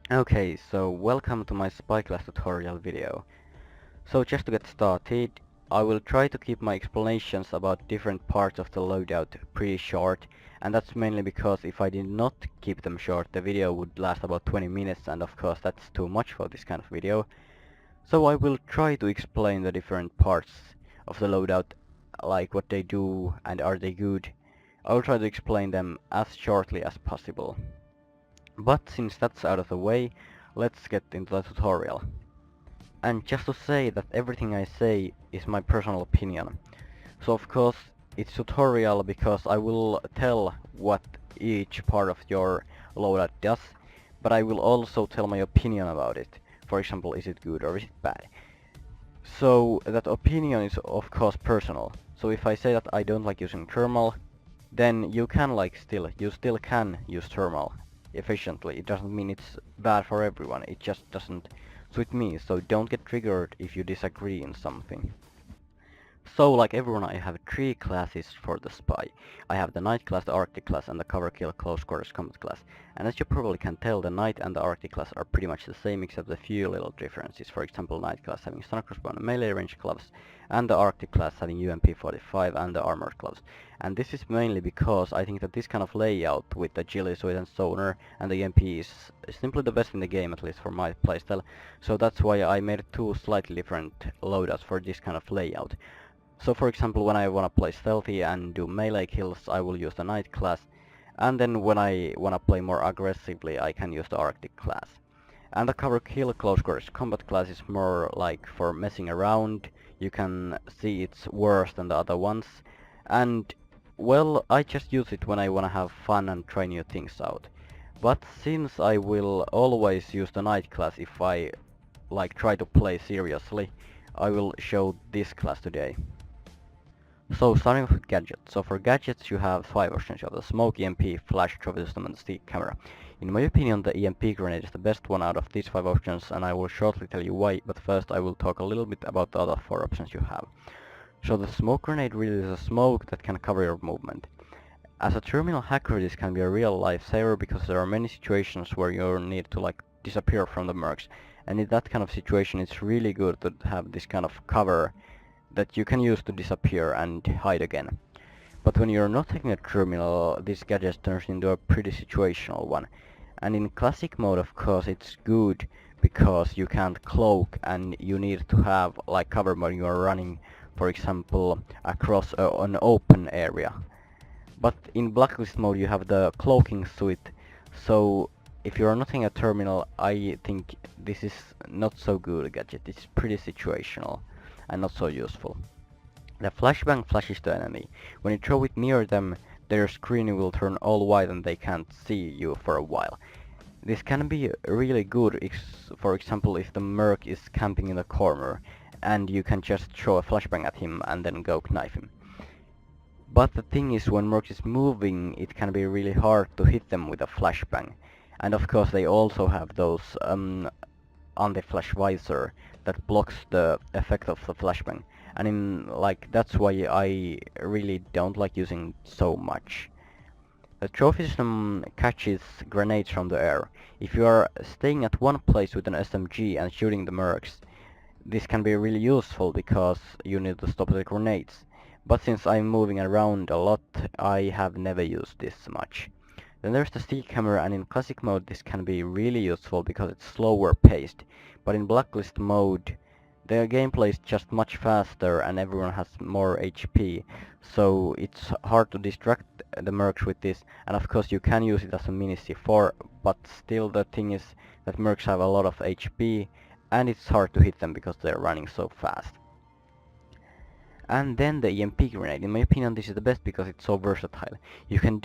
Okay, so welcome to my Spyglass tutorial video. So just to get started, I will try to keep my explanations about different parts of the loadout pretty short, and that's mainly because if I did not keep them short, the video would last about 20 minutes, and of course that's too much for this kind of video. So I will try to explain the different parts of the loadout, like what they do and are they good. I will try to explain them as shortly as possible. But since that's out of the way, let's get into the tutorial. And just to say that everything I say is my personal opinion. So of course it's tutorial because I will tell what each part of your loadout does, but I will also tell my opinion about it. For example, is it good or is it bad? So that opinion is of course personal. So if I say that I don't like using thermal, then you still can use thermal efficiently. It doesn't mean it's bad for everyone, it just doesn't suit me, so don't get triggered if you disagree in something. So, like everyone, I have three classes for the spy. I have the Knight class, the Arctic class, and the Cover Kill Close Quarters Combat class. And as you probably can tell, the Knight and the Arctic class are pretty much the same except a few little differences. For example, Knight class having stun crossbow and melee range gloves, and the Arctic class having UMP-45 and the armored gloves. And this is mainly because I think that this kind of layout with the Ghillie Suit and Sonar and the EMP is simply the best in the game, at least for my playstyle. So that's why I made two slightly different loadouts for this kind of layout. So for example, when I wanna play stealthy and do melee kills, I will use the Knight class, and then when I wanna play more aggressively, I can use the Arctic class. And the Cover Kill Close Quarters Combat class is more like for messing around. You can see it's worse than the other ones, and well, I just use it when I wanna have fun and try new things out. But since I will always use the Knight class if I like try to play seriously, I will show this class today. So starting off with gadgets. So for gadgets you have 5 options. You have the smoke, EMP, flash, trophy system and the stick camera. In my opinion the EMP grenade is the best one out of these 5 options and I will shortly tell you why, but first I will talk a little bit about the other 4 options you have. So the smoke grenade really is a smoke that can cover your movement. As a terminal hacker this can be a real lifesaver because there are many situations where you need to like disappear from the mercs, and in that kind of situation it's really good to have this kind of cover that you can use to disappear and hide again. But when you're not taking a terminal, this gadget turns into a pretty situational one. And in classic mode of course it's good because you can't cloak and you need to have like cover when you are running, for example, across an open area. But in Blacklist mode you have the cloaking suite, so if you're not taking a terminal, I think this is not so good a gadget. It's pretty situational and not so useful. The flashbang flashes the enemy. When you throw it near them, their screen will turn all white and they can't see you for a while. This can be really good, for example, if the merc is camping in the corner and you can just throw a flashbang at him and then go knife him. But the thing is, when merc is moving, it can be really hard to hit them with a flashbang. And of course they also have those anti-flash visor that blocks the effect of the flashbang. And that's why I really don't like using so much. The trophy system catches grenades from the air. If you are staying at one place with an SMG and shooting the mercs, this can be really useful because you need to stop the grenades. But since I'm moving around a lot, I have never used this much. Then there's the stick camera, and in classic mode this can be really useful because it's slower paced. But in Blacklist mode the gameplay is just much faster and everyone has more HP, so it's hard to distract the mercs with this, and of course you can use it as a mini C4, but still the thing is that mercs have a lot of HP and it's hard to hit them because they're running so fast. And then the EMP grenade. In my opinion this is the best because it's so versatile. You can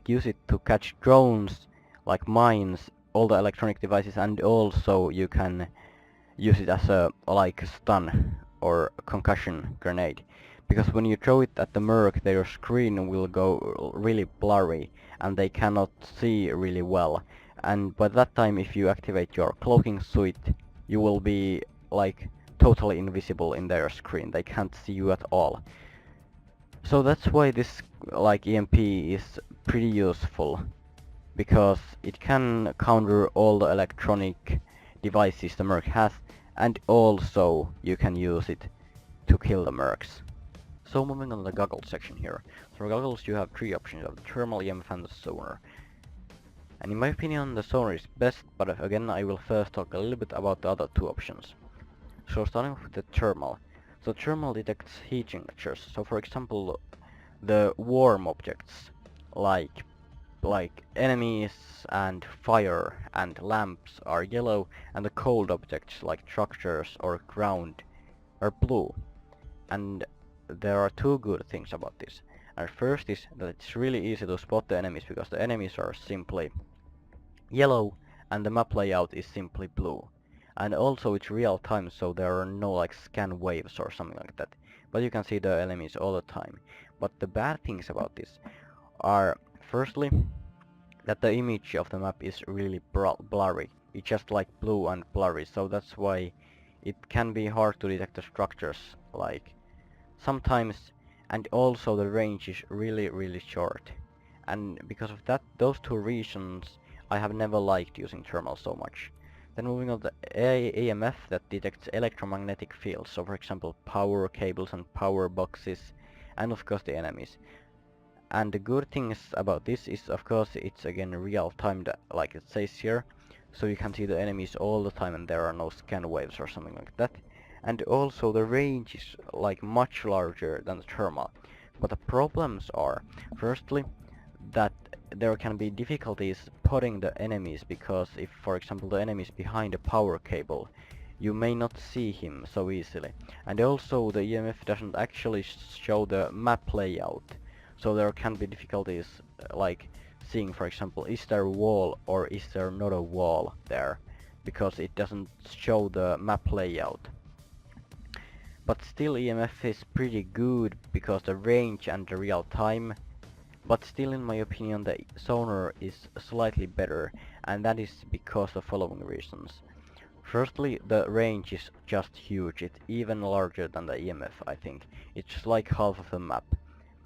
use it to catch drones, like mines, all the electronic devices, and also you can use it as a stun or concussion grenade. Because when you throw it at the merc, their screen will go really blurry and they cannot see really well. And by that time if you activate your cloaking suite, you will be like totally invisible in their screen. They can't see you at all. So that's why this EMP is pretty useful. because it can counter all the electronic devices the merc has, and also you can use it to kill the mercs. So moving on to the goggles section here. So for goggles you have three options. You have the thermal, EMF and the sonar. And in my opinion the sonar is best, but again I will first talk a little bit about the other two options. So starting off with the thermal. So thermal detects heat signatures. So for example the warm objects like enemies and fire and lamps are yellow, and the cold objects like structures or ground are blue. And there are two good things about this. And first is that it's really easy to spot the enemies because the enemies are simply yellow and the map layout is simply blue. And also it's real time, so there are no like scan waves or something like that. But you can see the enemies all the time. But the bad things about this are firstly that the image of the map is really blurry. It's just like blue and blurry, so that's why it can be hard to detect the structures like sometimes, and also the range is really short. And because of that, those two reasons, I have never liked using thermal so much. Then moving on to AMF that detects electromagnetic fields, so for example power cables and power boxes, and of course the enemies. And the good things about this is of course it's again real time, like it says here, so you can see the enemies all the time and there are no scan waves or something like that. And also the range is like much larger than the thermal. But the problems are, firstly, that there can be difficulties spotting the enemies, because if for example the enemy is behind a power cable, you may not see him so easily. And also the EMF doesn't actually show the map layout, so there can be difficulties like seeing, for example, is there a wall or is there not a wall there, because it doesn't show the map layout. But still EMF is pretty good because the range and the real time, but still in my opinion the sonar is slightly better, and that is because of the following reasons. Firstly, the range is just huge. It's even larger than the EMF, I think. It's like half of the map.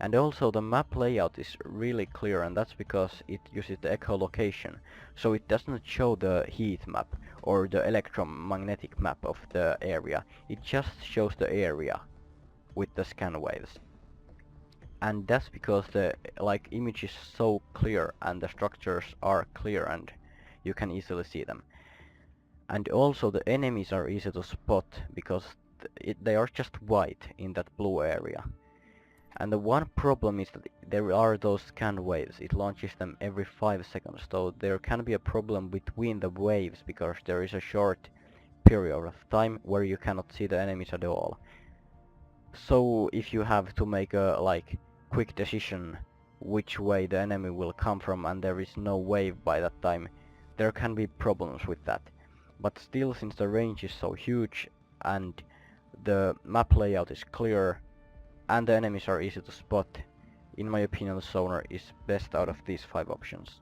And also the map layout is really clear, and that's because it uses the echolocation. So it doesn't show the heat map or the electromagnetic map of the area. It just shows the area with the scan waves. And that's because the image is so clear and the structures are clear and you can easily see them. And also the enemies are easy to spot because they are just white in that blue area. And the one problem is that there are those scan waves. It launches them every 5 seconds, so there can be a problem between the waves because there is a short period of time where you cannot see the enemies at all. So if you have to make a quick decision which way the enemy will come from and there is no wave by that time, there can be problems with that. But still, since the range is so huge and the map layout is clear and the enemies are easy to spot, in my opinion the sonar is best out of these 5 options.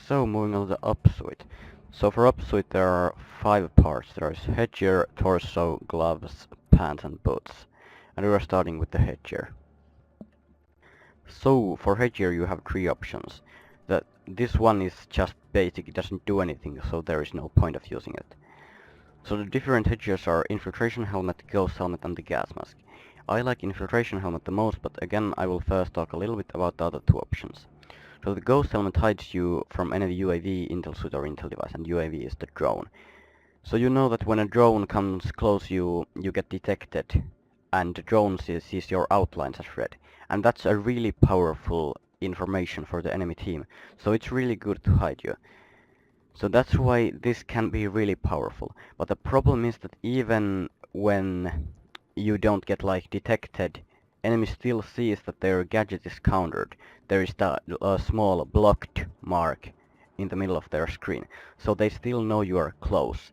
So moving on to the upsuit. So for upsuit there are 5 parts. There is headgear, torso, gloves, pants and boots. And we are starting with the headgear. So for headgear you have 3 options. This one is just basic, it doesn't do anything, so there is no point of using it. So the different headgears are infiltration helmet, ghost helmet and the gas mask. I like infiltration helmet the most, but again I will first talk a little bit about the other 2 options. So the ghost helmet hides you from any UAV, intel suite or intel device, and UAV is the drone. So you know that when a drone comes close you get detected, and the drone sees your outlines as red. And that's a really powerful information for the enemy team, so it's really good to hide you. So that's why this can be really powerful. But the problem is that even when you don't get detected, enemy still sees that their gadget is countered. There is a small blocked mark in the middle of their screen, so they still know you are close.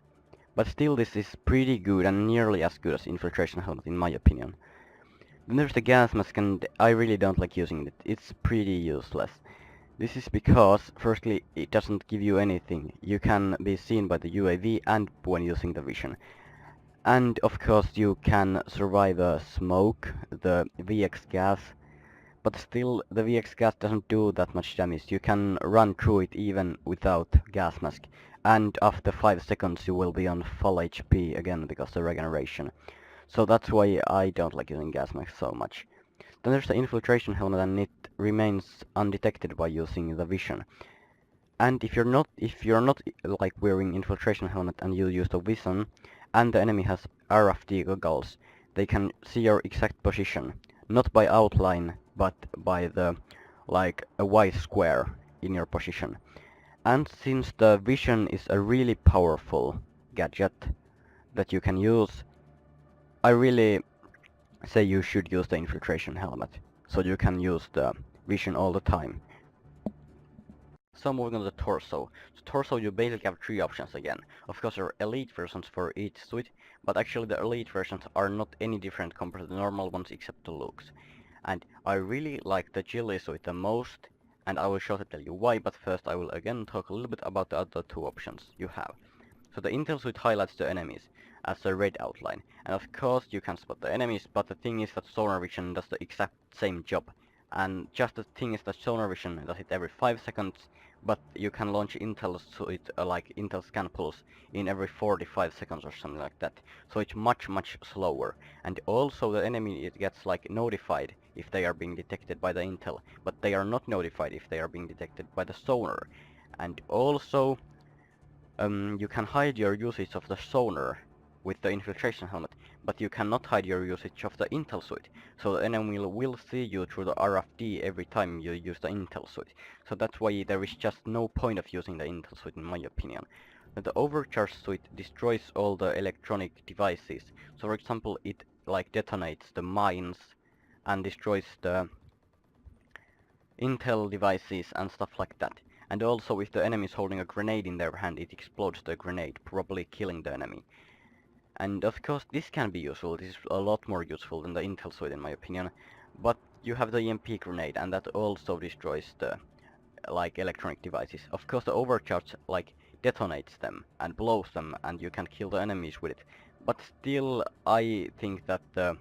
But still this is pretty good and nearly as good as infiltration helmet in my opinion. Then there's the gas mask, and I really don't like using it. It's pretty useless. This is because, firstly, it doesn't give you anything. You can be seen by the UAV and when using the vision. And of course you can survive smoke, the VX gas, But still, the VX gas doesn't do that much damage. You can run through it even without gas mask. And after 5 seconds you will be on full HP again because of the regeneration. So that's why I don't like using gas mask so much. Then there's the infiltration helmet, and it remains undetected by using the vision. And if you're not like wearing infiltration helmet and you use the vision, and the enemy has RFD goggles, they can see your exact position, not by outline, but by the like a white square in your position. And since the vision is a really powerful gadget that you can use, I really say you should use the infiltration helmet, so you can use the vision all the time. So moving on to the torso. So torso, you basically have three options again. Of course there are elite versions for each suit, but actually the elite versions are not any different compared to the normal ones except the looks. And I really like the Ghillie suit the most, and I will shortly tell you why, but first I will again talk a little bit about the other two options you have. So the Intel suit highlights the enemies as a red outline, and of course you can spot the enemies, but the thing is that sonar vision does the exact same job. And just the thing is that sonar vision does it every 5 seconds, but you can launch Intel suit like Intel scan pulse in every 45 seconds or something like that. So it's much slower. And also the enemy it gets like notified if they are being detected by the Intel, but they are not notified if they are being detected by the sonar. And also you can hide your usage of the sonar with the infiltration helmet, but you cannot hide your usage of the Intel suit, so the enemy will see you through the RFD every time you use the Intel suit. So that's why there is just no point of using the Intel suit in my opinion. The overcharge suit destroys all the electronic devices. So for example, it like detonates the mines and destroys the Intel devices and stuff like that. And also if the enemy is holding a grenade in their hand, it explodes the grenade, probably killing the enemy. And of course this can be useful, this is a lot more useful than the Intel suit in my opinion. But you have the EMP grenade, and that also destroys the like electronic devices. Of course the overcharge like detonates them and blows them, and you can kill the enemies with it. But still I think that the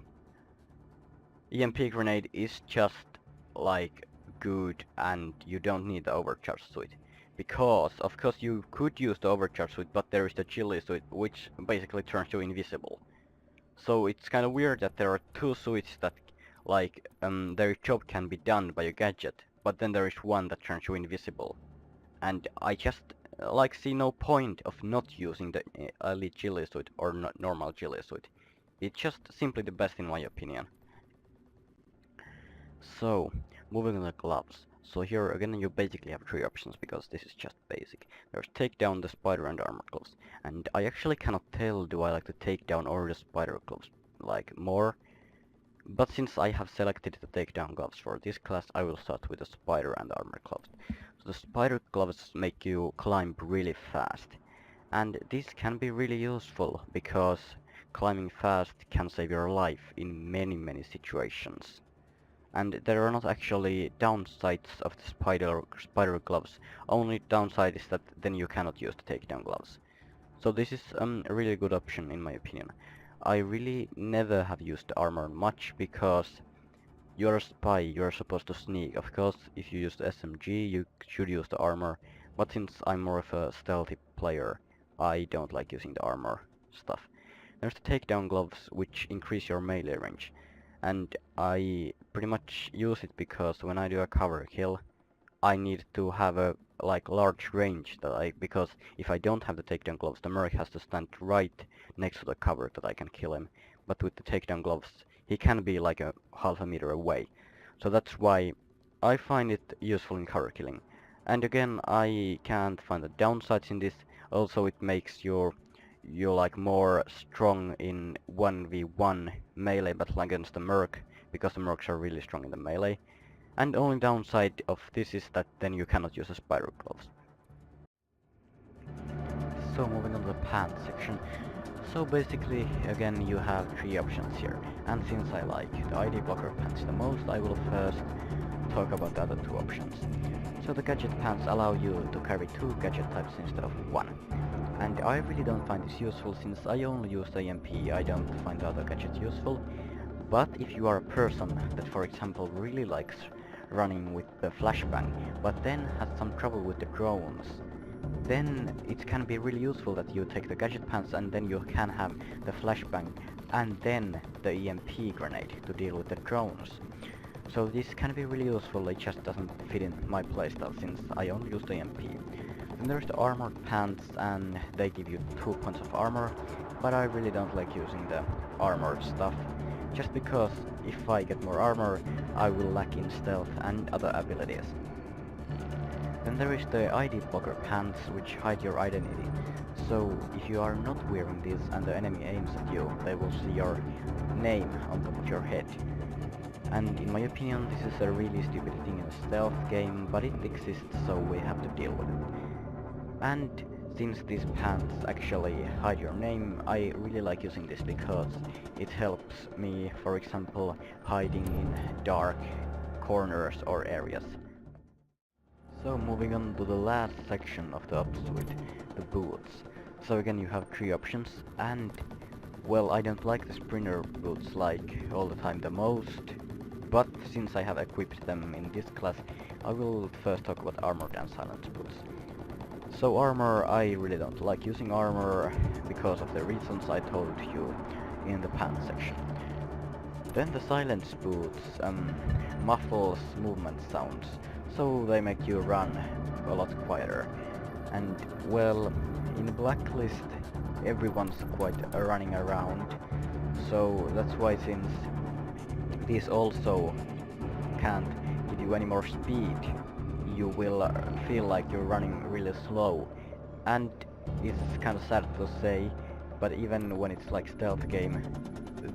EMP grenade is just like good, and you don't need the overcharge suit. Because of course you could use the overcharge suit, but there is the Ghillie suit which basically turns you invisible. So it's kind of weird that there are two suits that like their job can be done by a gadget, but then there is one that turns you invisible. And I just like see no point of not using the elite Ghillie suit or normal Ghillie suit. It's just simply the best in my opinion. So, moving on to gloves. So here again you basically have three options because this is just basic. There's takedown, the spider and armor gloves. And I actually cannot tell do I like the takedown or the spider gloves like more. But since I have selected the takedown gloves for this class, I will start with the spider and armor gloves. So the spider gloves make you climb really fast. And this can be really useful because climbing fast can save your life in many situations. And there are not actually downsides of the spider gloves. Only downside is that then you cannot use the takedown gloves. So this is a really good option in my opinion. I really never have used the armor much because you're a spy, you're supposed to sneak. Of course, if you use the SMG, you should use the armor, but since I'm more of a stealthy player, I don't like using the armor stuff. There's the takedown gloves, which increase your melee range, and I pretty much use it because when I do a cover kill, I need to have a like large range because if I don't have the takedown gloves, the merc has to stand right next to the cover that I can kill him. But with the takedown gloves, he can be like a half a meter away. So that's why I find it useful in cover killing. And again, I can't find the downsides in this. Also, it makes you like more strong in 1v1 melee battle against the merc, because the mercs are really strong in the melee. And the only downside of this is that then you cannot use the spider gloves. So moving on to the pants section. So basically, again, you have three options here. And since I like the ID blocker pants the most, I will first talk about the other two options. So the gadget pants allow you to carry two gadget types instead of one. And I really don't find this useful since I only use the EMP, I don't find the other gadget useful. But if you are a person that, for example, really likes running with the flashbang, but then has some trouble with the drones, then it can be really useful that you take the gadget pants and then you can have the flashbang and then the EMP grenade to deal with the drones. So this can be really useful, it just doesn't fit in my playstyle since I only use the EMP. Then there's the armored pants and they give you 2 points of armor, but I really don't like using the armored stuff, just because if I get more armor I will lack in stealth and other abilities. Then there is the ID blocker pants, which hide your identity. So if you are not wearing this and the enemy aims at you, they will see your name on top of your head. And in my opinion this is a really stupid thing in a stealth game, but it exists so we have to deal with it. And since these pants actually hide your name, I really like using this because it helps me, for example, hiding in dark corners or areas. So moving on to the last section of the upsuit, the boots. So again you have 3 options, and well, I don't like the Splinter boots like all the time the most, but since I have equipped them in this class, I will first talk about armored and silence boots. So armor, I really don't like using armor because of the reasons I told you in the pants section. Then the silence boots muffles movement sounds, so they make you run a lot quieter. And well, in Blacklist everyone's quite running around, so that's why, since these also can't give you any more speed, you will feel like you're running really slow. And it's kind of sad to say, but even when it's like stealth game,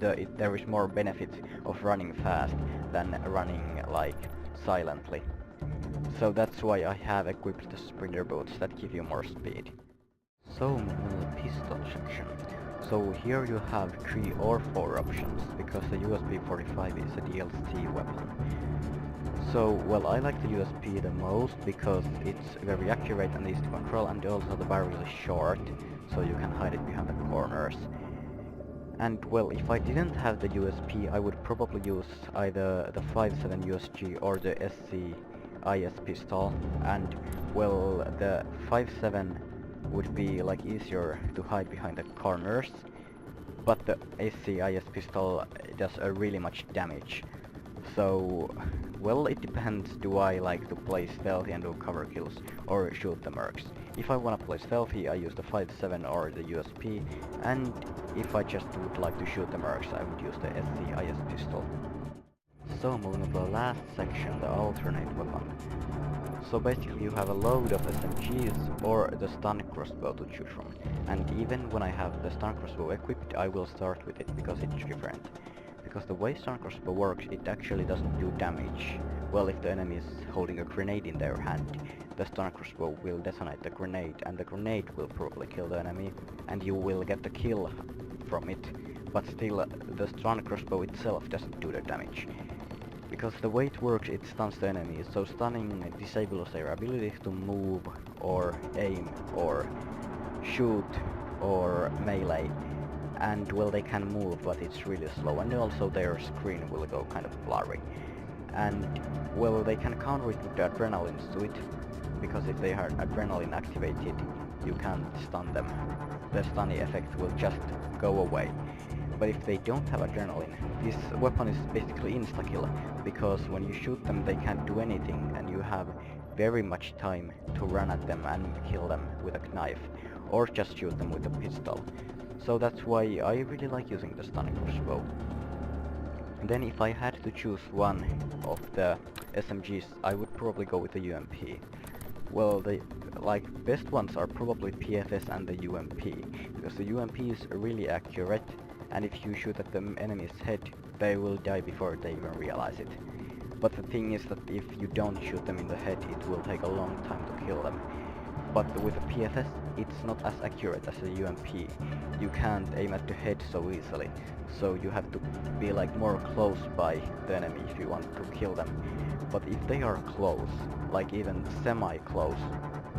there is more benefit of running fast than running like silently. So that's why I have equipped the Splinter boots that give you more speed. So moving on the pistol section. So here you have 3 or 4 options, because the USP-45 is a DLC weapon. So, well, I like the USP the most because it's very accurate and easy to control, and also the barrel is short, so you can hide it behind the corners. And well, if I didn't have the USP, I would probably use either the 5.7 USG or the SCIS pistol, and well, the 5.7 would be like easier to hide behind the corners, but the SCIS pistol does really much damage. So, well, it depends, do I like to play stealthy and do cover kills, or shoot the mercs. If I wanna play stealthy, I use the 5.7 or the USP, and if I just would like to shoot the mercs, I would use the SCIS pistol. So moving on to the last section, the alternate weapon. So basically you have a load of SMGs or the stun crossbow to choose from, and even when I have the stun crossbow equipped, I will start with it because it's different. Because the way stun crossbow works, it actually doesn't do damage. Well, if the enemy is holding a grenade in their hand, the stun crossbow will detonate the grenade, and the grenade will probably kill the enemy, and you will get the kill from it, but still the stun crossbow itself doesn't do the damage. Because the way it works, it stuns the enemy, so stunning disables their ability to move, or aim, or shoot, or melee. And well, they can move, but it's really slow, and also their screen will go kind of blurry. And well, they can counter it with the adrenaline suit, because if they are adrenaline activated, you can't stun them. The stunning effect will just go away. But if they don't have adrenaline, this weapon is basically insta-kill, because when you shoot them they can't do anything, and you have very much time to run at them and kill them with a knife, or just shoot them with a pistol. So that's why I really like using the stunning crossbow. And then if I had to choose one of the SMGs, I would probably go with the UMP. Well, the best ones are probably PFS and the UMP, because the UMP is really accurate, and if you shoot at the enemy's head, they will die before they even realize it. But the thing is that if you don't shoot them in the head, it will take a long time to kill them. But with the PFS, it's not as accurate as the UMP. You can't aim at the head so easily, so you have to be like more close by the enemy if you want to kill them. But if they are close, like even semi-close,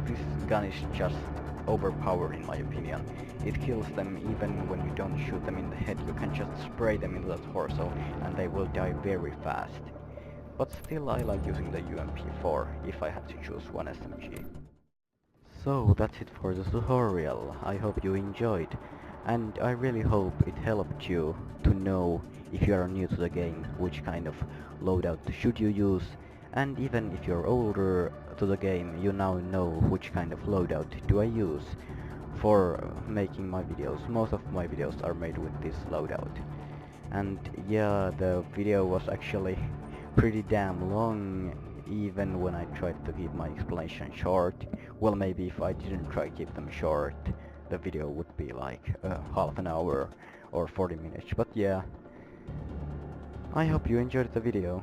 this gun is just overpowered in my opinion. It kills them even when you don't shoot them in the head, you can just spray them into the torso and they will die very fast. But still I like using the UMP4 if I have to choose one SMG. So that's it for the tutorial. I hope you enjoyed, and I really hope it helped you to know, if you are new to the game, which kind of loadout should you use, and even if you're older to the game, you now know which kind of loadout do I use for making my videos. Most of my videos are made with this loadout. And yeah, the video was actually pretty damn long, even when I tried to keep my explanation short. Well, maybe if I didn't try to keep them short, the video would be like half an hour or 40 minutes. But yeah, I hope you enjoyed the video.